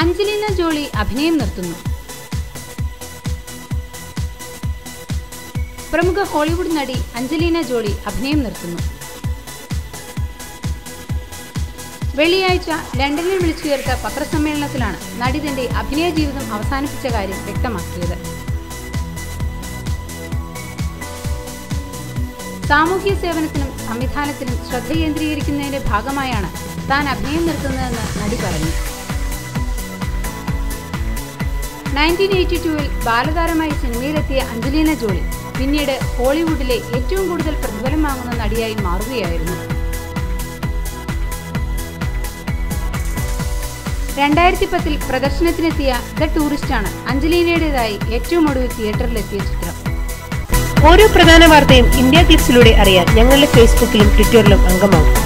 അഞ്ജലീന ജോളി അഭിനയം നിർത്തുന്നു. പ്രമുഖ ഹോളിവുഡ് നടി അഞ്ജലീന ജോളി അഭിനയം നിർത്തുന്നു. വെള്ളിയാഴ്ച ലണ്ടനിൽ വിളിച്ചു ചേർത്ത പത്രസമ്മേളനത്തിലാണ് നടി തന്റെ അഭിനയ ജീവിതം അവസാനിപ്പിച്ച കാര്യം വ്യക്തമാക്കിയത്. സാമൂഹ്യ സേവനത്തിനും സംവിധാനത്തിനും ശ്രദ്ധ കേന്ദ്രീകരിക്കുന്നതിന്റെ ഭാഗമായാണ് താൻ അഭിനയം നിർത്തുന്നതെന്ന് നടി പറഞ്ഞു. 1982 ബാലതാരമായി സിനിമയിലെത്തിയ അഞ്ജലീന ജോളി പിന്നീട് ഹോളിവുഡിലെ ഏറ്റവും കൂടുതൽ പ്രതിഫലം വാങ്ങുന്ന നടിയായി മാറുകയായിരുന്നു. 2010 പ്രദർശനത്തിനെത്തിയ ദ ടൂറിസ്റ്റാണ് അഞ്ജലീനയുടേതായി ഏറ്റവും ഒടുവിൽ തിയേറ്ററിലെത്തിയ ചിത്രം. ഓരോ പ്രധാന വാർത്തയും ഇന്ത്യ ക്ലിക്സിലൂടെ അറിയാൻ ഞങ്ങളുടെ ഫേസ്ബുക്കിലും ട്വിറ്ററിലും അംഗമാകും.